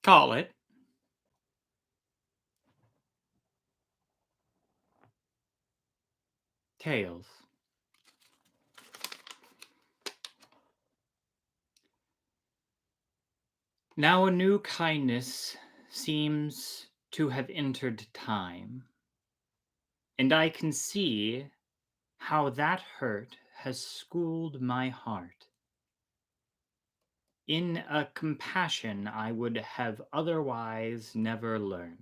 call it Tales. Now a new kindness seems to have entered time, and I can see how that hurt has schooled my heart in a compassion I would have otherwise never learned.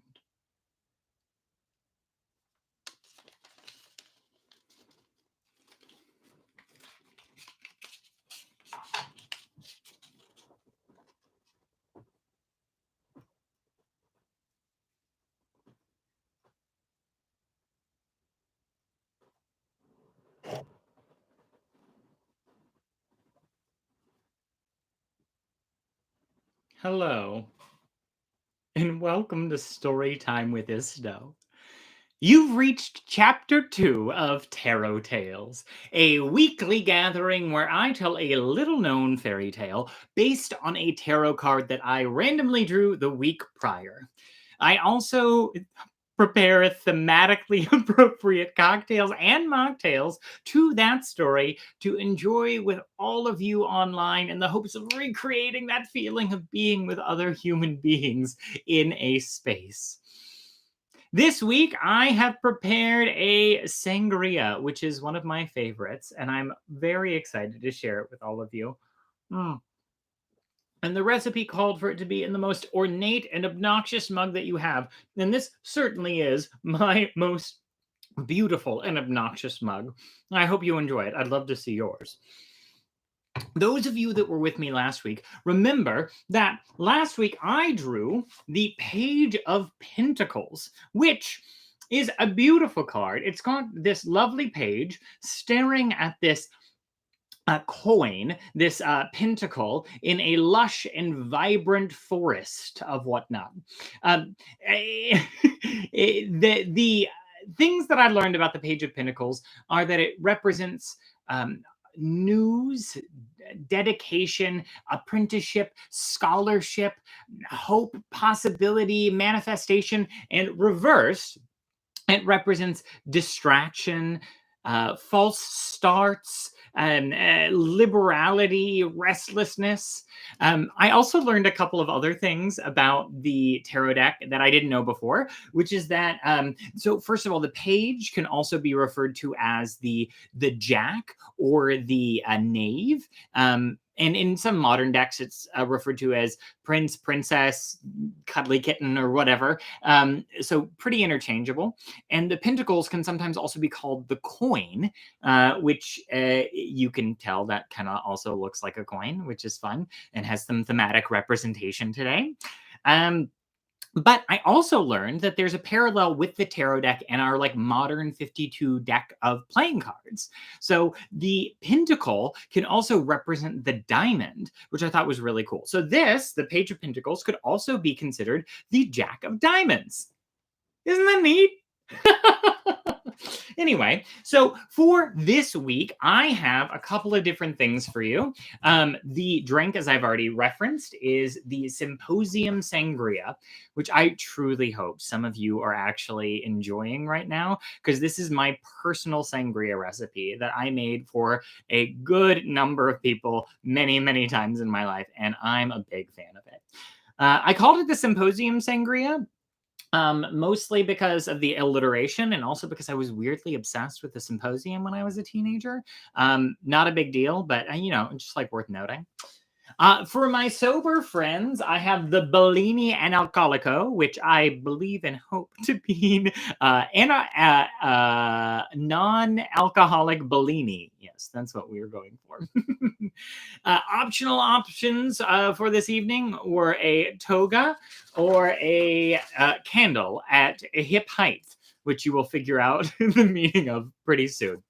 Hello, and welcome to Storytime with Isto. You've reached Chapter 2 of Tarot Tales, a weekly gathering where I tell a little-known fairy tale based on a tarot card that I randomly drew the week prior. I also prepare thematically appropriate cocktails and mocktails to that story to enjoy with all of you online in the hopes of recreating that feeling of being with other human beings in a space. This week, I have prepared a sangria, which is one of my favorites, and I'm very excited to share it with all of you. Mm. And the recipe called for it to be in the most ornate and obnoxious mug that you have. And this certainly is my most beautiful and obnoxious mug. I hope you enjoy it. I'd love to see yours. Those of you that were with me last week, remember that last week I drew the Page of Pentacles, which is a beautiful card. It's got this lovely page staring at this coin, this pentacle in a lush and vibrant forest of whatnot. The things that I learned about the Page of Pentacles are that it represents news, dedication, apprenticeship, scholarship, hope, possibility, manifestation, and reversed, it represents distraction, false starts, and liberality, restlessness. I also learned a couple of other things about the tarot deck that I didn't know before, which is that, so first of all, the page can also be referred to as the jack or the knave. And in some modern decks, it's referred to as prince, princess, cuddly kitten, or whatever. So pretty interchangeable. And the pentacles can sometimes also be called the coin, which you can tell that kind of also looks like a coin, which is fun and has some thematic representation today. But I also learned that there's a parallel with the tarot deck and our like modern 52 deck of playing cards. So the pentacle can also represent the diamond, which I thought was really cool. So this, the Page of Pentacles, could also be considered the Jack of Diamonds. Isn't that neat? Anyway, so for this week, I have a couple of different things for you. The drink, as I've already referenced, is the Symposium Sangria, which I truly hope some of you are actually enjoying right now, because this is my personal sangria recipe that I made for a good number of people many, many times in my life, and I'm a big fan of it. I called it the Symposium Sangria mostly because of the alliteration and also because I was weirdly obsessed with the Symposium when I was a teenager. Not a big deal, but just like worth noting. For my sober friends, I have the Bellini Analcolico, which I believe and hope to be non-alcoholic Bellini. Yes, that's what we were going for. Optional options for this evening were a toga or a candle at a hip height, which you will figure out the meaning of pretty soon.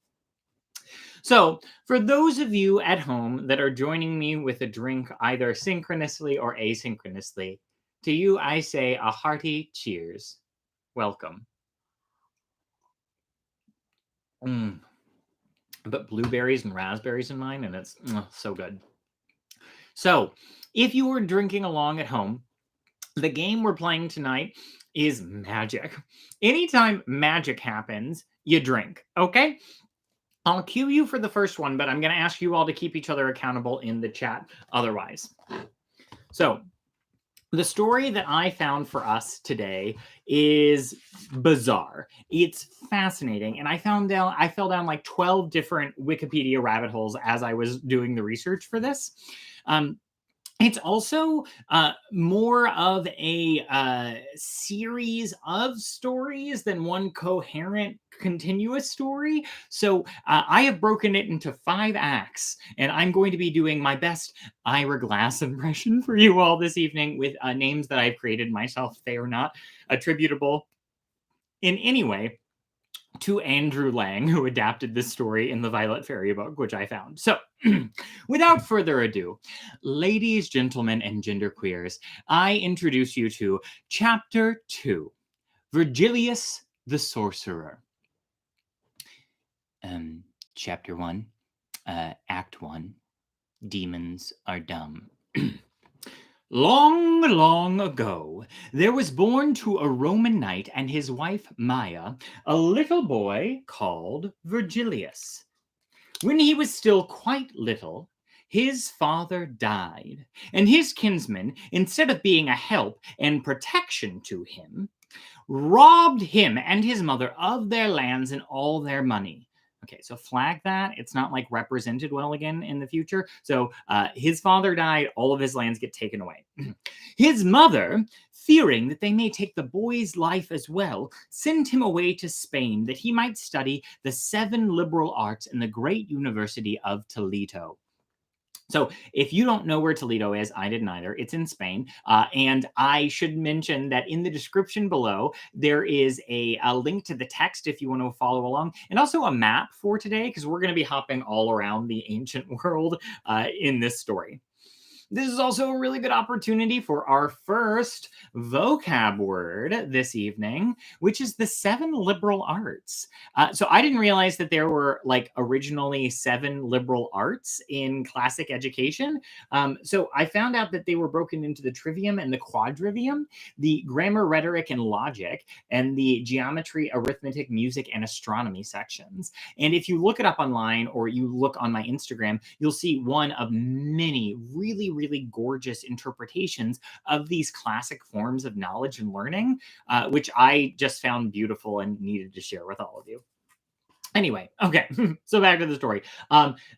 So, for those of you at home that are joining me with a drink either synchronously or asynchronously, to you I say a hearty cheers. Welcome. But blueberries and raspberries in mine, and it's so good. So, if you are drinking along at home, The game we're playing tonight is magic. Anytime magic happens, you drink, okay? I'll cue you for the first one, but I'm going to ask you all to keep each other accountable in the chat otherwise. So, the story that I found for us today is bizarre. It's fascinating, and I fell down like 12 different Wikipedia rabbit holes as I was doing the research for this. It's also more of a series of stories than one coherent, continuous story. So I have broken it into 5 acts, and I'm going to be doing my best Ira Glass impression for you all this evening with names that I've created myself. They are not attributable in any way to Andrew Lang, who adapted this story in the Violet Fairy book, which I found. So, without further ado, ladies, gentlemen, and genderqueers, I introduce you to Chapter 2, Virgilius the Sorcerer. Chapter 1, Act 1, Demons Are Dumb. Long, long ago, there was born to a Roman knight and his wife Maya a little boy called Virgilius. When he was still quite little, his father died, and his kinsmen, instead of being a help and protection to him, robbed him and his mother of their lands and all their money. Okay, so flag that. It's not like represented well again in the future. So his father died, all of his lands get taken away. His mother, fearing that they may take the boy's life as well, sent him away to Spain that he might study the 7 liberal arts in the great University of Toledo. So if you don't know where Toledo is, I didn't either. It's in Spain. And I should mention that in the description below, there is a link to the text if you want to follow along, and also a map for today, because we're going to be hopping all around the ancient world in this story. This is also a really good opportunity for our first vocab word this evening, which is the 7 liberal arts. So I didn't realize that there were like originally 7 liberal arts in classic education. So I found out that they were broken into the trivium and the quadrivium, the grammar, rhetoric, and logic, and the geometry, arithmetic, music, and astronomy sections. And if you look it up online or you look on my Instagram, you'll see one of many really gorgeous interpretations of these classic forms of knowledge and learning, which I just found beautiful and needed to share with all of you. Anyway, okay, so back to the story.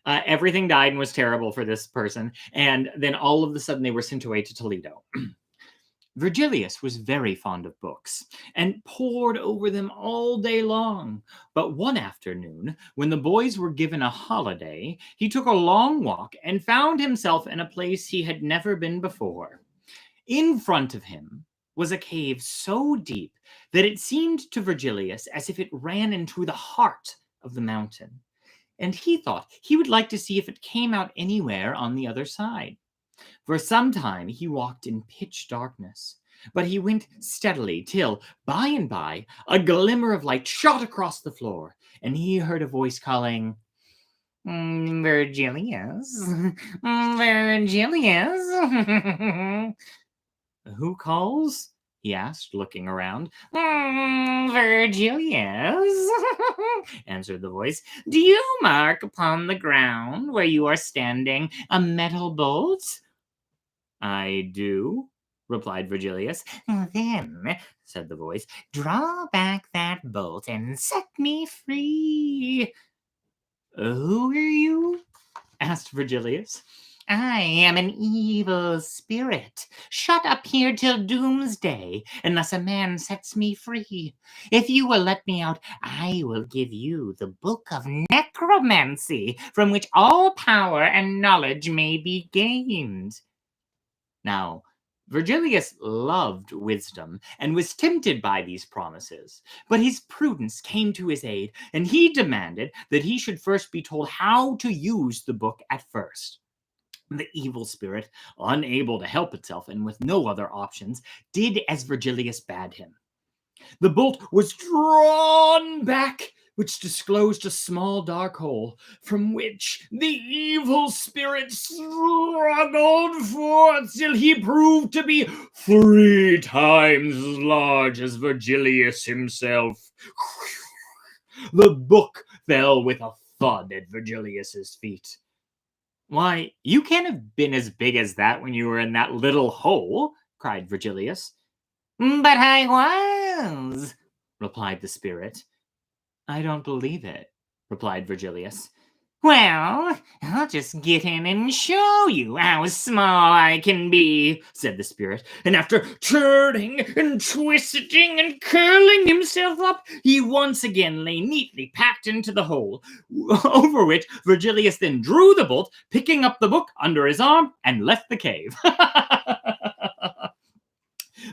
Everything died and was terrible for this person, and then all of a sudden they were sent away to Toledo. Virgilius was very fond of books and pored over them all day long. But one afternoon, when the boys were given a holiday, he took a long walk and found himself in a place he had never been before. In front of him was a cave so deep that it seemed to Virgilius as if it ran into the heart of the mountain. And he thought he would like to see if it came out anywhere on the other side. For some time he walked in pitch darkness, but he went steadily till, by and by, a glimmer of light shot across the floor, and he heard a voice calling, Virgilius, Virgilius. Who calls? He asked, looking around. Virgilius, answered the voice. Do you mark upon the ground where you are standing a metal bolt? I do, replied Virgilius. Then, said the voice, draw back that bolt and set me free. Who are you? Asked Virgilius. I am an evil spirit, shut up here till doomsday, unless a man sets me free. If you will let me out, I will give you the book of necromancy, from which all power and knowledge may be gained. Now, Virgilius loved wisdom and was tempted by these promises, but his prudence came to his aid, and he demanded that he should first be told how to use the book at first. The evil spirit, unable to help itself and with no other options, did as Virgilius bade him. The bolt was drawn back, which disclosed a small dark hole, from which the evil spirit struggled forth till he proved to be 3 times as large as Virgilius himself. The book fell with a thud at Virgilius's feet. Why, you can't have been as big as that when you were in that little hole, cried Virgilius. But I was, replied the spirit. I don't believe it, replied Virgilius. Well, I'll just get in and show you how small I can be, said the spirit. And after turning and twisting and curling himself up, he once again lay neatly packed into the hole, over which Virgilius then drew the bolt, picking up the book under his arm, and left the cave.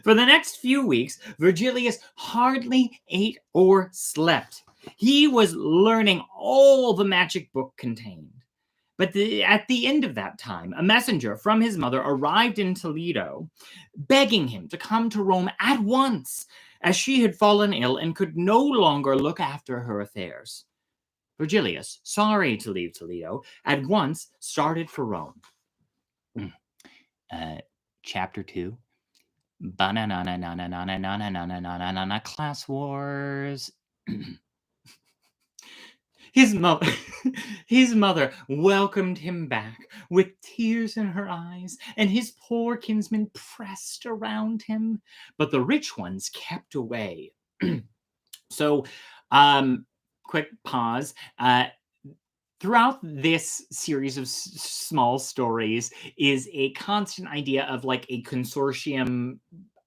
For the next few weeks, Virgilius hardly ate or slept. He was learning all the magic book contained. But at the end of that time, a messenger from his mother arrived in Toledo, begging him to come to Rome at once, as she had fallen ill and could no longer look after her affairs. Virgilius, sorry to leave Toledo, at once started for Rome. Chapter 2. Banana class wars. His mother welcomed him back with tears in her eyes, and his poor kinsmen pressed around him, but the rich ones kept away. So, quick pause. Throughout this series of small stories is a constant idea of like a consortium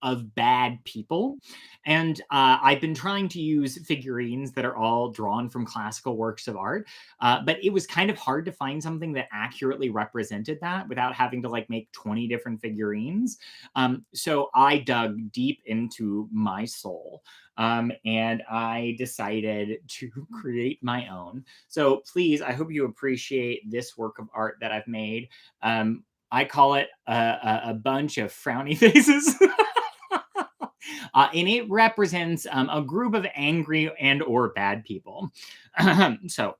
of bad people. And I've been trying to use figurines that are all drawn from classical works of art, but it was kind of hard to find something that accurately represented that without having to like make 20 different figurines. So I dug deep into my soul, and I decided to create my own. So please, I hope you appreciate this work of art that I've made. I call it a bunch of frowny faces. And it represents a group of angry and or bad people. So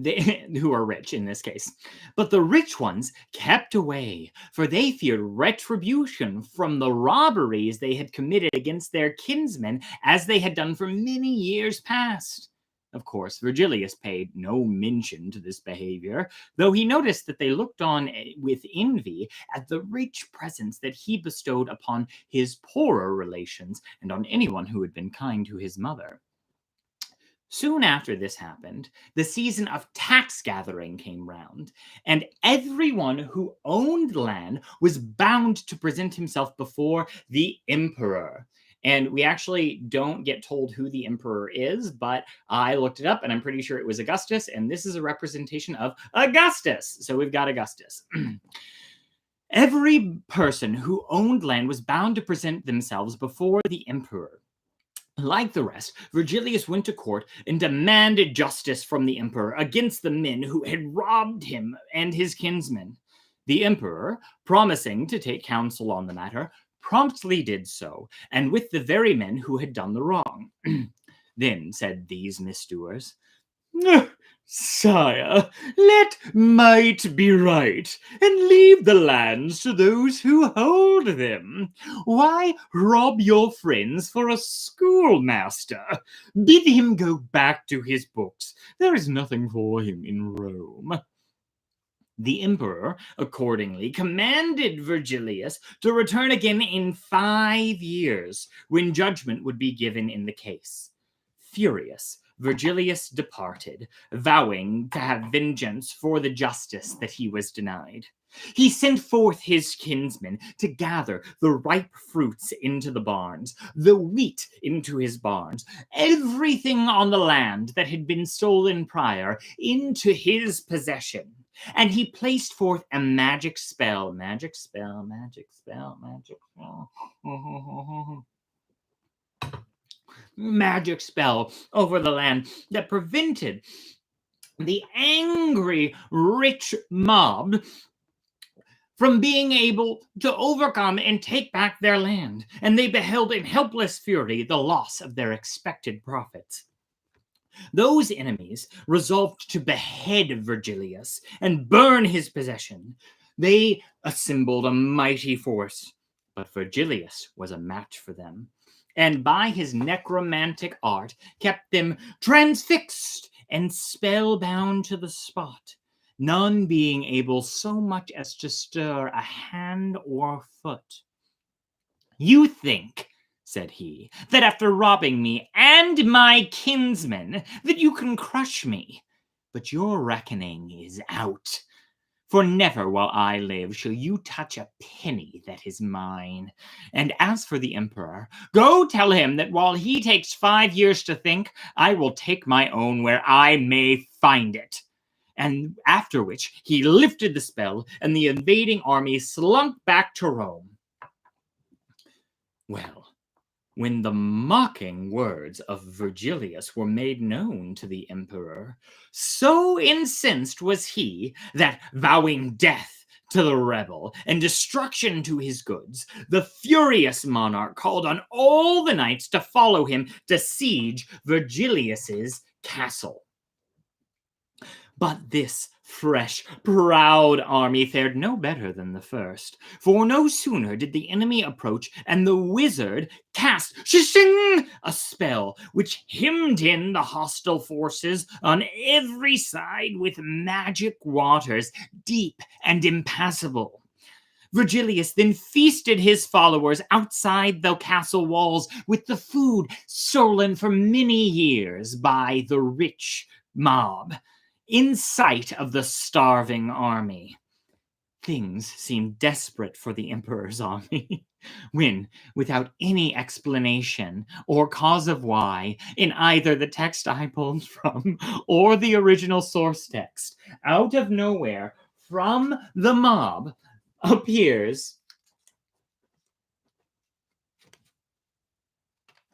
who are rich in this case. But the rich ones kept away, for they feared retribution from the robberies they had committed against their kinsmen, as they had done for many years past. Of course, Virgilius paid no mention to this behavior, though he noticed that they looked on with envy at the rich presents that he bestowed upon his poorer relations and on anyone who had been kind to his mother. Soon after this happened, the season of tax gathering came round, and everyone who owned land was bound to present himself before the emperor. And we actually don't get told who the emperor is, but I looked it up and I'm pretty sure it was Augustus, and this is a representation of Augustus. So we've got Augustus. Every person who owned land was bound to present themselves before the emperor. Like the rest, Virgilius went to court and demanded justice from the emperor against the men who had robbed him and his kinsmen. The emperor, promising to take counsel on the matter, promptly did so, and with the very men who had done the wrong. Then said these misdoers, Sire, let might be right, and leave the lands to those who hold them. Why rob your friends for a schoolmaster? Bid him go back to his books. There is nothing for him in Rome. The emperor, accordingly, commanded Virgilius to return again in 5 years, when judgment would be given in the case. Furious, Virgilius departed, vowing to have vengeance for the justice that he was denied. He sent forth his kinsmen to gather the ripe fruits into the barns, the wheat into his barns, everything on the land that had been stolen prior into his possession. And he placed forth a magic spell, magic spell, magic spell, magic spell. Magic spell over the land that prevented the angry rich mob from being able to overcome and take back their land, and they beheld in helpless fury the loss of their expected profits. Those enemies resolved to behead Virgilius and burn his possession. They assembled a mighty force, But Virgilius was a match for them, and by his necromantic art kept them transfixed and spellbound to the spot, none being able so much as to stir a hand or foot. "You think," said he, "that after robbing me and my kinsmen, that you can crush me. But your reckoning is out. For never while I live shall you touch a penny that is mine. And as for the emperor, go tell him that while he takes 5 years to think, I will take my own where I may find it." And after which he lifted the spell, and the invading army slunk back to Rome. Well, when the mocking words of Virgilius were made known to the emperor, so incensed was he that, vowing death to the rebel and destruction to his goods, the furious monarch called on all the knights to follow him to siege Virgilius's castle. But this fresh, proud army fared no better than the first, for no sooner did the enemy approach and the wizard cast shishing a spell which hemmed in the hostile forces on every side with magic waters, deep and impassable. Virgilius then feasted his followers outside the castle walls with the food stolen for many years by the rich mob, in sight of the starving army. Things seemed desperate for the emperor's army when, without any explanation or cause of why, in either the text I pulled from or the original source text, out of nowhere, from the mob, appears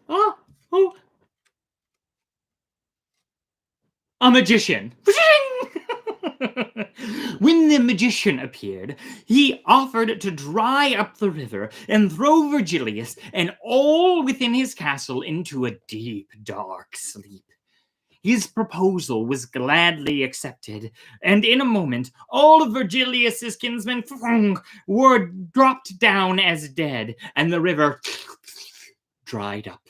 oh, oh, a magician. When the magician appeared, he offered to dry up the river and throw Virgilius and all within his castle into a deep, dark sleep. His proposal was gladly accepted, and in a moment all of Virgilius's kinsmen were dropped down as dead, and the river dried up.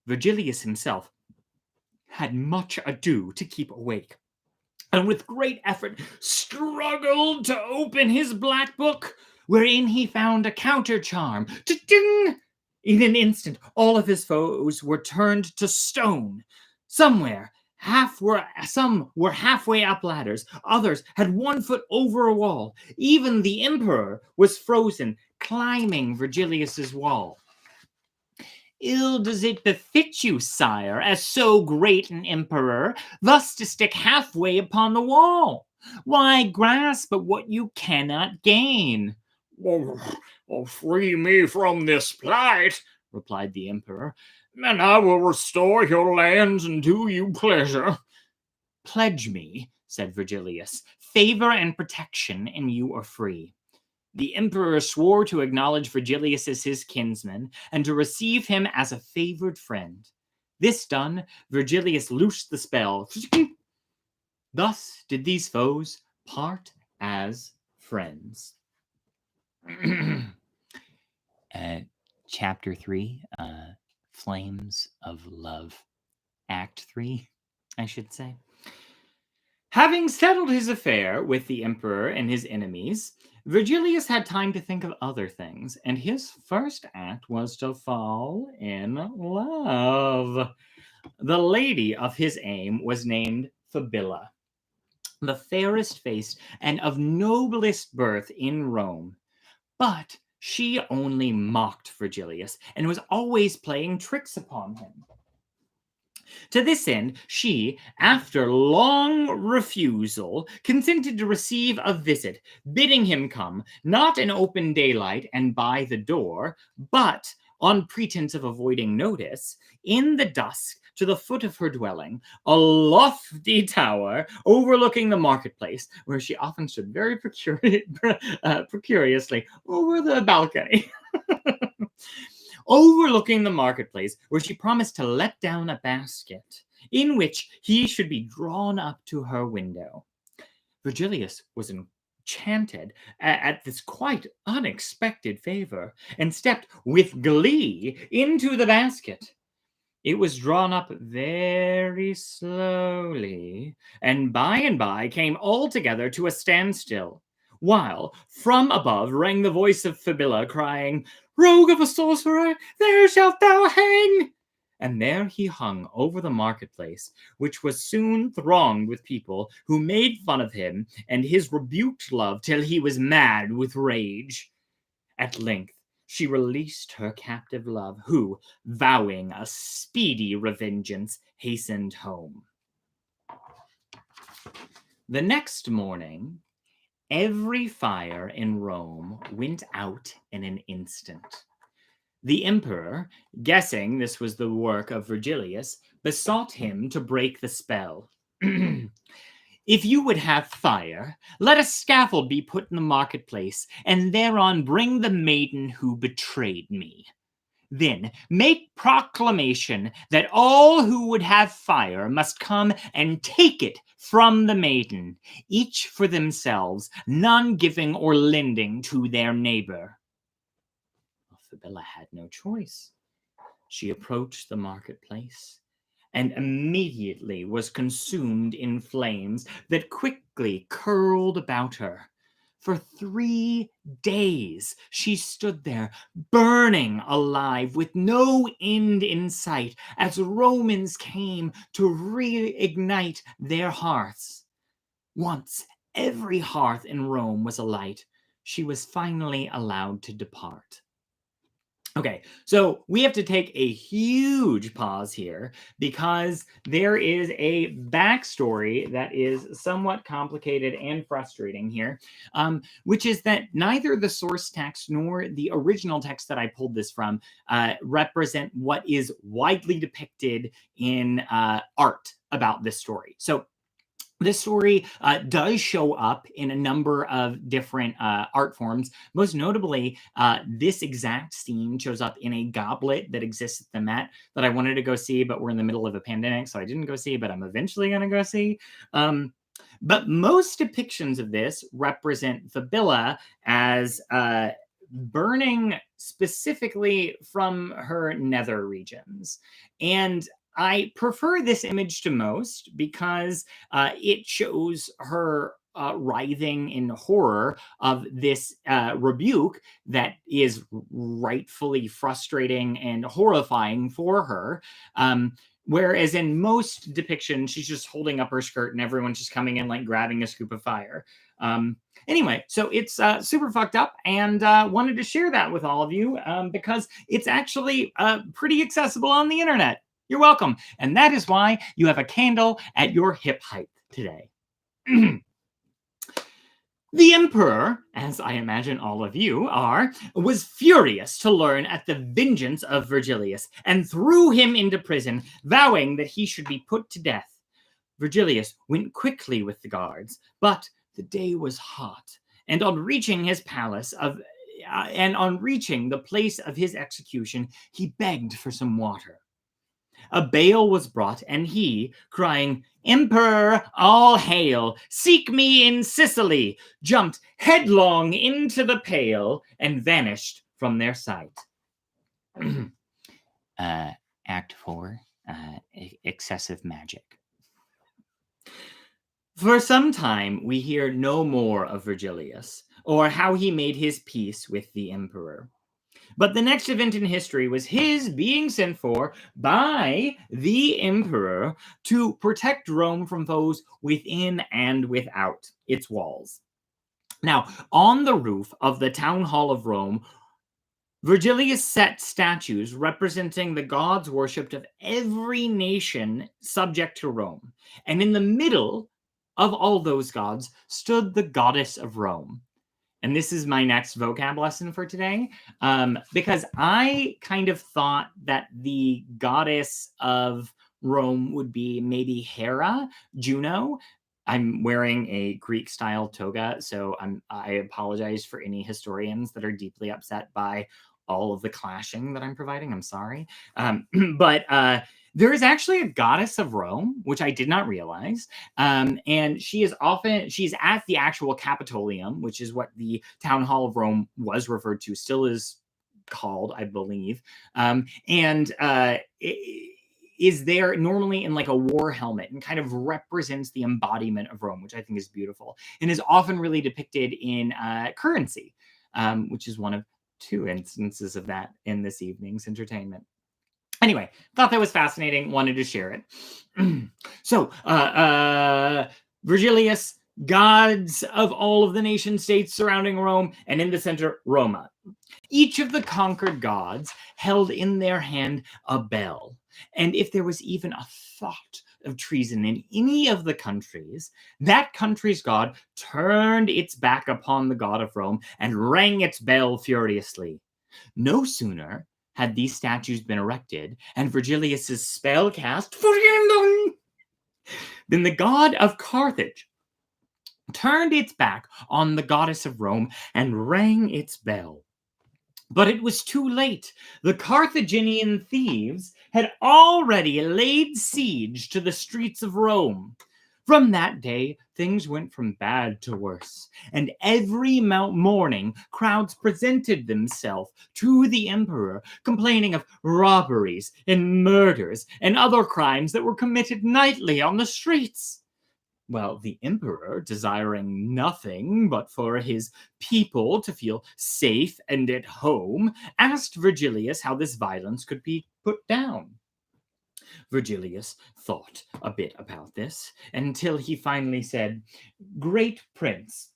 Virgilius himself had much ado to keep awake, and with great effort struggled to open his black book, wherein he found a counter charm. Cha-ching! In an instant, all of his foes were turned to stone. Some were halfway up ladders, others had 1 foot over a wall. Even the emperor was frozen, climbing Virgilius's wall. "Ill does it befit you, sire, as so great an emperor, thus to stick halfway upon the wall. Why grasp at what you cannot gain?" Free me from this plight," replied the emperor, "and I will restore your lands and do you pleasure." "Pledge me," said Virgilius, "favor and protection, and you are free." The emperor swore to acknowledge Virgilius as his kinsman and to receive him as a favored friend. This done, Virgilius loosed the spell. Thus did these foes part as friends. Chapter 3, Flames of Love. Act 3, I should say. Having settled his affair with the emperor and his enemies, Virgilius had time to think of other things, and his first act was to fall in love. The lady of his aim was named Fabilla, the fairest faced and of noblest birth in Rome. But she only mocked Virgilius and was always playing tricks upon him. To this end, she, after long refusal, consented to receive a visit, bidding him come, not in open daylight and by the door, but, on pretense of avoiding notice, in the dusk to the foot of her dwelling, a lofty tower overlooking the marketplace, where she often stood very precariously over the balcony. Overlooking the marketplace, where she promised to let down a basket, in which he should be drawn up to her window. Virgilius was chanted at this quite unexpected favor and stepped with glee into the basket. It was drawn up very slowly, and by came altogether to a standstill, while from above rang the voice of Fibilla, crying, "Rogue of a sorcerer, there shalt thou hang!" And there he hung over the marketplace, which was soon thronged with people who made fun of him and his rebuked love till he was mad with rage. At length she released her captive love, who, vowing a speedy revengeance, hastened home. The next morning, every fire in Rome went out in an instant. The emperor, guessing this was the work of Virgilius, besought him to break the spell. "If you would have fire, let a scaffold be put in the marketplace, and thereon bring the maiden who betrayed me. Then make proclamation that all who would have fire must come and take it from the maiden, each for themselves, none giving or lending to their neighbor." Well, Fibilla had no choice. She approached the marketplace and immediately was consumed in flames that quickly curled about her. For 3 days she stood there, burning alive, with no end in sight, as Romans came to reignite their hearths. Once every hearth in Rome was alight, she was finally allowed to depart. Okay, so we have to take a huge pause here because there is a backstory that is somewhat complicated and frustrating here, which is that neither the source text nor the original text that I pulled this from represent what is widely depicted in art about this story. So this story does show up in a number of different art forms. Most notably, this exact scene shows up in a goblet that exists at the Met that I wanted to go see, but we're in the middle of a pandemic, so I didn't go see, but I'm eventually going to go see. But most depictions of this represent Fibilla as burning specifically from her nether regions. And I prefer this image to most because it shows her writhing in horror of this rebuke that is rightfully frustrating and horrifying for her. Whereas in most depictions, she's just holding up her skirt and everyone's just coming in, like grabbing a scoop of fire. Anyway, so it's super fucked up, and wanted to share that with all of you because it's actually pretty accessible on the internet. You're welcome. And that is why you have a candle at your hip height today. The emperor, as I imagine all of you are, was furious to learn at the vengeance of Virgilius and threw him into prison, vowing that he should be put to death. Virgilius went quickly with the guards, but the day was hot, and on reaching the place of his execution, he begged for some water. A bale was brought, and he, crying, "Emperor, all hail! Seek me in Sicily!" jumped headlong into the pail and vanished from their sight. Act 4, excessive magic. For some time, we hear no more of Virgilius, or how he made his peace with the emperor. But the next event in history was his being sent for by the emperor to protect Rome from foes within and without its walls. Now, on the roof of the town hall of Rome, Virgilius set statues representing the gods worshipped of every nation subject to Rome. And in the middle of all those gods stood the goddess of Rome. And this is my next vocab lesson for today, because I kind of thought that the goddess of Rome would be maybe Hera, Juno. I'm wearing a Greek-style toga, so I apologize for any historians that are deeply upset by all of the clashing that I'm providing. I'm sorry. But There is actually a goddess of Rome, which I did not realize. And she's at the actual Capitolium, which is what the town hall of Rome was referred to, still is called, I believe. Is there normally in like a war helmet and kind of represents the embodiment of Rome, which I think is beautiful, and is often really depicted in currency, which is one of two instances of that in this evening's entertainment. Anyway, thought that was fascinating, wanted to share it. So, Virgilius, gods of all of the nation states surrounding Rome, and in the center, Roma. Each of the conquered gods held in their hand a bell, and if there was even a thought of treason in any of the countries, that country's god turned its back upon the god of Rome and rang its bell furiously. No sooner had these statues been erected and Virgilius's spell cast then the god of Carthage turned its back on the goddess of Rome and rang its bell. But it was too late. The Carthaginian thieves had already laid siege to the streets of Rome. From that day, things went from bad to worse, and every morning crowds presented themselves to the emperor, complaining of robberies and murders and other crimes that were committed nightly on the streets. Well, the emperor, desiring nothing but for his people to feel safe and at home, asked Virgilius how this violence could be put down. Virgilius thought a bit about this until he finally said, "Great prince,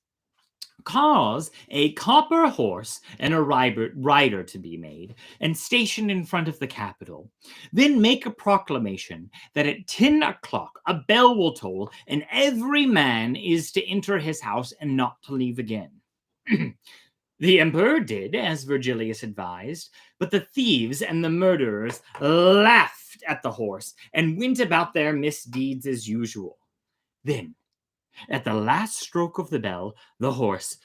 cause a copper horse and a rider to be made and stationed in front of the Capitol. Then make a proclamation that at 10 o'clock a bell will toll and every man is to enter his house and not to leave again." The emperor did as Virgilius advised, but the thieves and the murderers laughed at the horse and went about their misdeeds as usual. Then, at the last stroke of the bell, the horse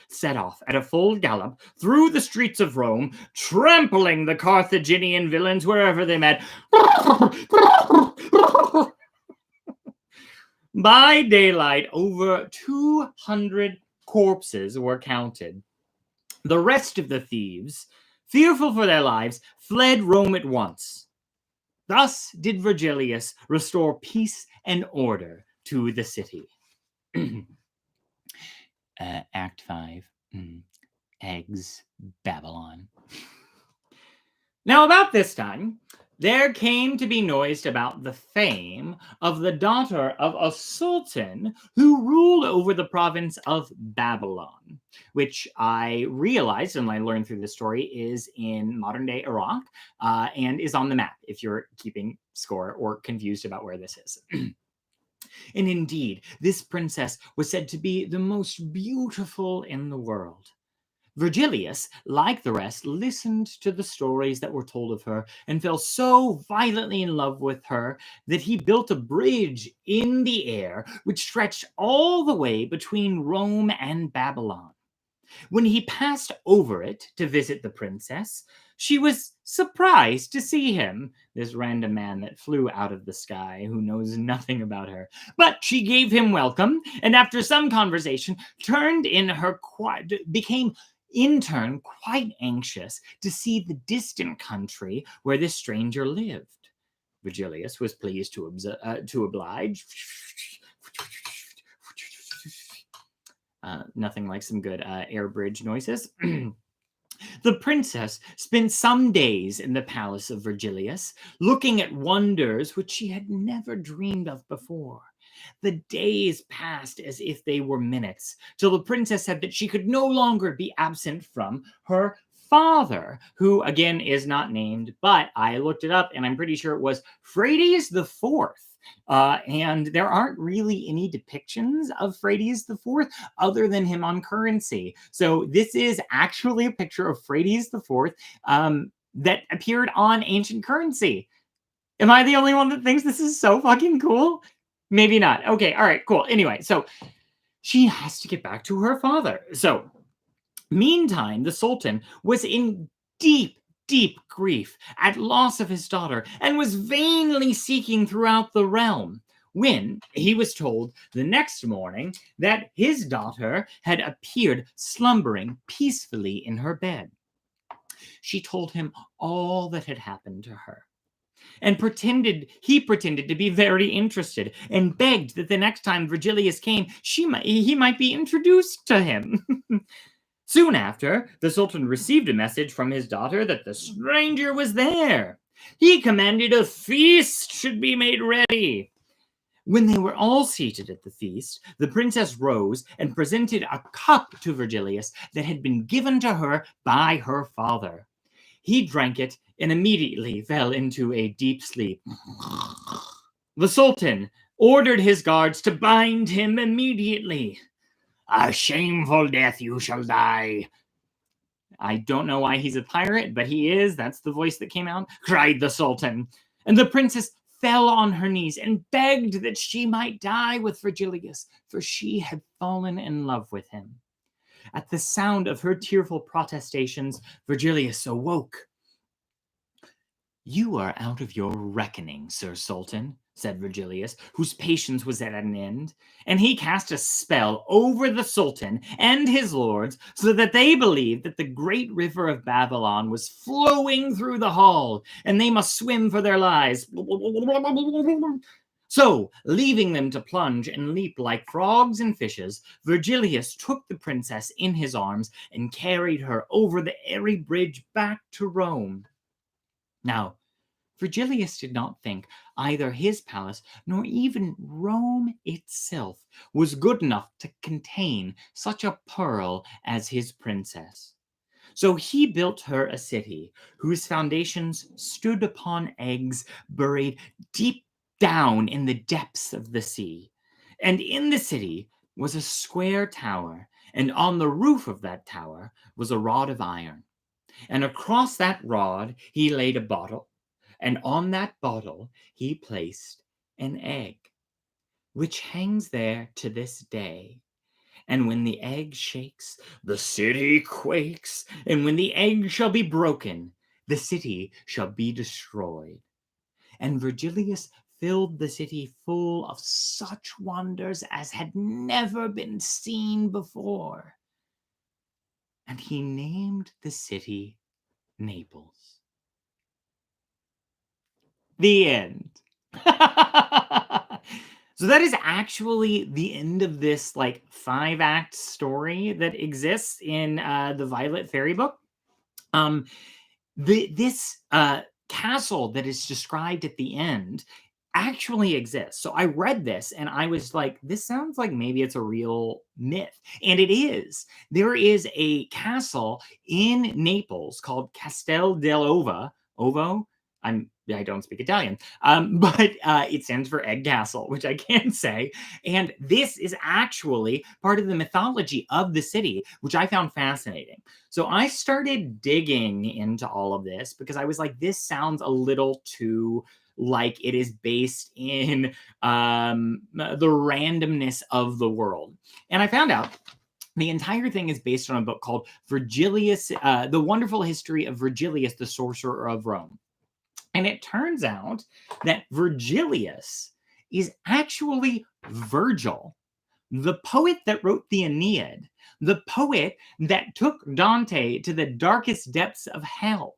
set off at a full gallop through the streets of Rome, trampling the Carthaginian villains wherever they met. By daylight, over 200 corpses were counted. The rest of the thieves, fearful for their lives, fled Rome at once. Thus did Virgilius restore peace and order to the city. Act 5. Eggs, Babylon. Now, about this time, there came to be noised about the fame of the daughter of a sultan who ruled over the province of Babylon, which I realized and I learned through the story is in modern-day Iraq and is on the map if you're keeping score or confused about where this is. And indeed, this princess was said to be the most beautiful in the world. Virgilius, like the rest, listened to the stories that were told of her and fell so violently in love with her that he built a bridge in the air which stretched all the way between Rome and Babylon. When he passed over it to visit the princess, she was surprised to see him, this random man that flew out of the sky who knows nothing about her. But she gave him welcome, and after some conversation, became in turn quite anxious to see the distant country where this stranger lived. Virgilius was pleased to oblige. Nothing like some good air bridge noises. The princess spent some days in the palace of Virgilius, looking at wonders which she had never dreamed of before. The days passed as if they were minutes, till the princess said that she could no longer be absent from her father, who again is not named, but I looked it up and I'm pretty sure it was Phraates the Fourth. And there aren't really any depictions of Phraates the Fourth other than him on currency. So this is actually a picture of Phraates the Fourth that appeared on ancient currency. Am I the only one that thinks this is so fucking cool? Maybe not. Okay, all right, cool. Anyway, so she has to get back to her father. So meantime, the Sultan was in deep deep grief at loss of his daughter and was vainly seeking throughout the realm when he was told the next morning that his daughter had appeared slumbering peacefully in her bed. She told him all that had happened to her and pretended to be very interested and begged that the next time Virgilius came, he might be introduced to him. Soon after, the Sultan received a message from his daughter that the stranger was there. He commanded a feast should be made ready. When they were all seated at the feast, the princess rose and presented a cup to Virgilius that had been given to her by her father. He drank it and immediately fell into a deep sleep. The Sultan ordered his guards to bind him immediately. "A shameful death you shall die." I don't know why he's a pirate, but he is. That's the voice that came out, cried the Sultan. And the princess fell on her knees and begged that she might die with Virgilius, for she had fallen in love with him. At the sound of her tearful protestations, Virgilius awoke. "You are out of your reckoning, Sir Sultan," said Virgilius, whose patience was at an end, and he cast a spell over the Sultan and his lords so that they believed that the great river of Babylon was flowing through the hall, and they must swim for their lives. So, leaving them to plunge and leap like frogs and fishes, Virgilius took the princess in his arms and carried her over the airy bridge back to Rome. Now, Virgilius did not think either his palace nor even Rome itself was good enough to contain such a pearl as his princess. So he built her a city whose foundations stood upon eggs buried deep down in the depths of the sea. And in the city was a square tower, and on the roof of that tower was a rod of iron. And across that rod he laid a bottle, and on that bottle he placed an egg, which hangs there to this day. And when the egg shakes, the city quakes, and when the egg shall be broken, the city shall be destroyed. And Virgilius filled the city full of such wonders as had never been seen before. And he named the city Naples. The end. So that is actually the end of this like 5-act story that exists in the Violet Fairy book. This castle that is described at the end actually exists. So I read this and I was like, this sounds like maybe it's a real myth. And it is. There is a castle in Naples called Castel dell'Ovo. Ovo? I don't speak Italian, but it stands for Egg Castle, which I can say. And this is actually part of the mythology of the city, which I found fascinating. So I started digging into all of this because I was like, this sounds a little too like it is based in the randomness of the world. And I found out the entire thing is based on a book called Virgilius, The Wonderful History of Virgilius, the Sorcerer of Rome. And it turns out that Virgilius is actually Virgil, the poet that wrote the Aeneid, the poet that took Dante to the darkest depths of hell.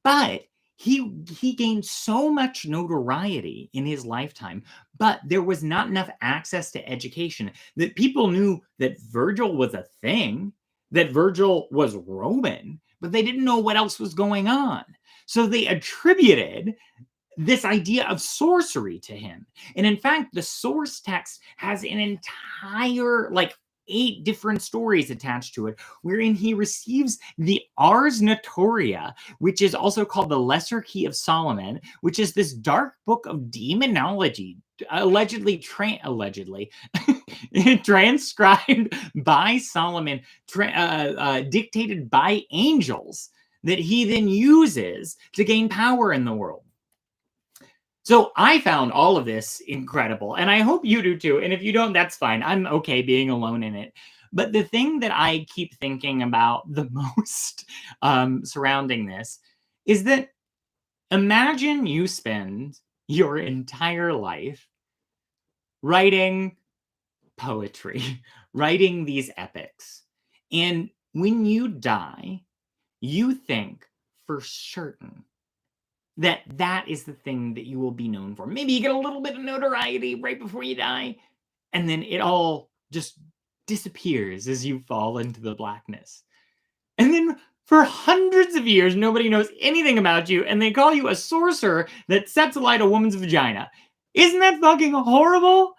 But he gained so much notoriety in his lifetime, but there was not enough access to education that people knew that Virgil was a thing, that Virgil was Roman, but they didn't know what else was going on. So they attributed this idea of sorcery to him. And in fact, the source text has an entire, like, 8 different stories attached to it, wherein he receives the Ars Notoria, which is also called the Lesser Key of Solomon, which is this dark book of demonology, allegedly transcribed by Solomon, dictated by angels, that he then uses to gain power in the world. So I found all of this incredible, and I hope you do too. And if you don't, that's fine. I'm okay being alone in it. But the thing that I keep thinking about the most surrounding this is that imagine you spend your entire life writing poetry, writing these epics. And when you die, you think for certain that that is the thing that you will be known for. Maybe you get a little bit of notoriety right before you die, and then it all just disappears as you fall into the blackness. And then for hundreds of years, nobody knows anything about you, and they call you a sorcerer that sets alight a woman's vagina. Isn't that fucking horrible?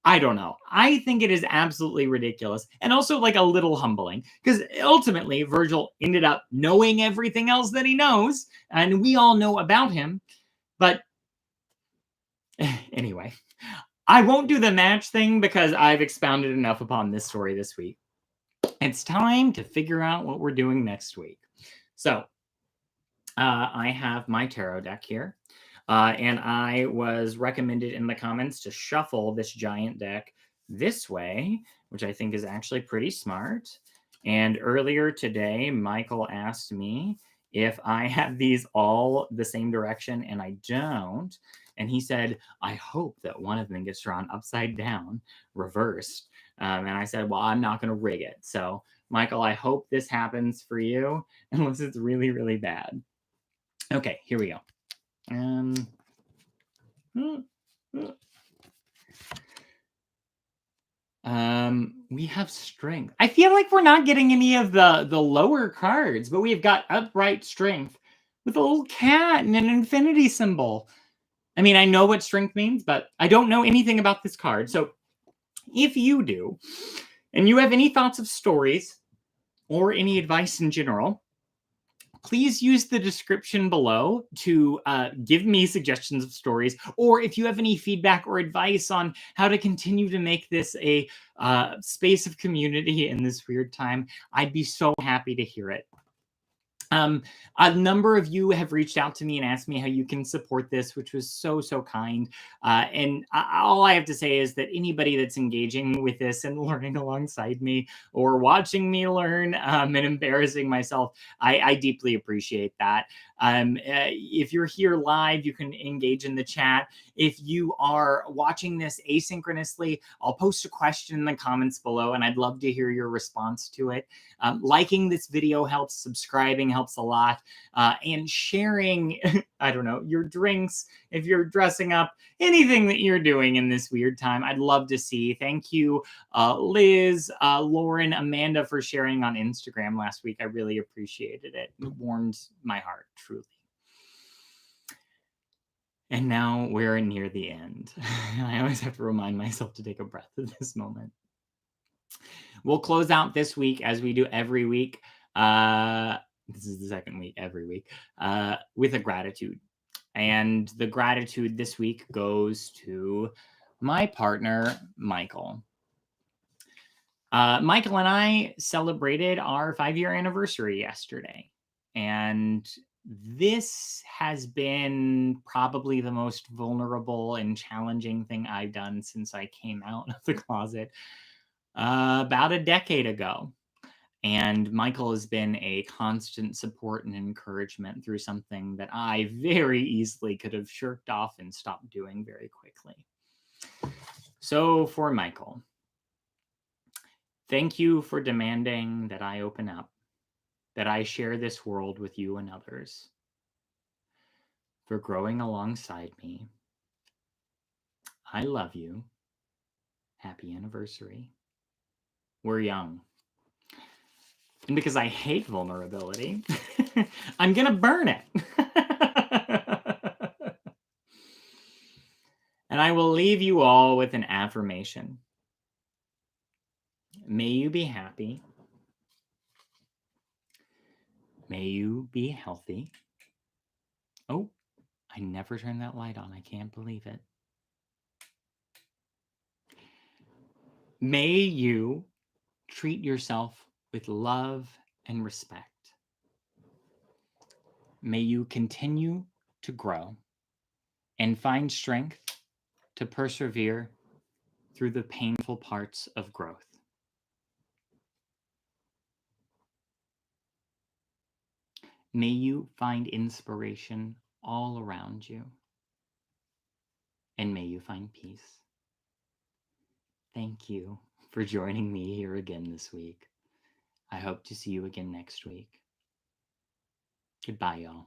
I don't know. I think it is absolutely ridiculous and also like a little humbling because ultimately Virgil ended up knowing everything else that he knows and we all know about him. But anyway, I won't do the match thing because I've expounded enough upon this story this week. It's time to figure out what we're doing next week. So I have my tarot deck here. And I was recommended in the comments to shuffle this giant deck this way, which I think is actually pretty smart. And earlier today, Michael asked me if I have these all the same direction, and I don't. And he said, I hope that one of them gets drawn upside down, reversed. And I said, well, I'm not going to rig it. So, Michael, I hope this happens for you, unless it's really, really bad. Okay, here we go. We have strength. I feel like we're not getting any of the lower cards, but we've got upright strength with a little cat and an infinity symbol. I mean, I know what strength means, but I don't know anything about this card. So if you do, and you have any thoughts of stories or any advice in general, please use the description below to give me suggestions of stories, or if you have any feedback or advice on how to continue to make this a space of community in this weird time, I'd be so happy to hear it. A number of you have reached out to me and asked me how you can support this, which was so, so kind. And all I have to say is that anybody that's engaging with this and learning alongside me or watching me learn and embarrassing myself, I deeply appreciate that. If you're here live, you can engage in the chat. If you are watching this asynchronously, I'll post a question in the comments below, and I'd love to hear your response to it. Liking this video helps, subscribing helps a lot, and sharing, I don't know, your drinks, if you're dressing up, anything that you're doing in this weird time, I'd love to see. Thank you, Liz, Lauren, Amanda, for sharing on Instagram last week. I really appreciated it. It warmed my heart, truly. And now we're near the end. I always have to remind myself to take a breath at this moment. We'll close out this week as we do every week. This is the second week, every week, with a gratitude. And the gratitude this week goes to my partner, Michael. Michael and I celebrated our 5-year anniversary yesterday. And this has been probably the most vulnerable and challenging thing I've done since I came out of the closet about a decade ago. And Michael has been a constant support and encouragement through something that I very easily could have shirked off and stopped doing very quickly. So for Michael, thank you for demanding that I open up, that I share this world with you and others, for growing alongside me. I love you. Happy anniversary. We're young. And because I hate vulnerability, I'm going to burn it. And I will leave you all with an affirmation. May you be happy. May you be healthy. Oh, I never turned that light on. I can't believe it. May you treat yourself with love and respect. May you continue to grow and find strength to persevere through the painful parts of growth. May you find inspiration all around you. And may you find peace. Thank you for joining me here again this week. I hope to see you again next week. Goodbye, y'all.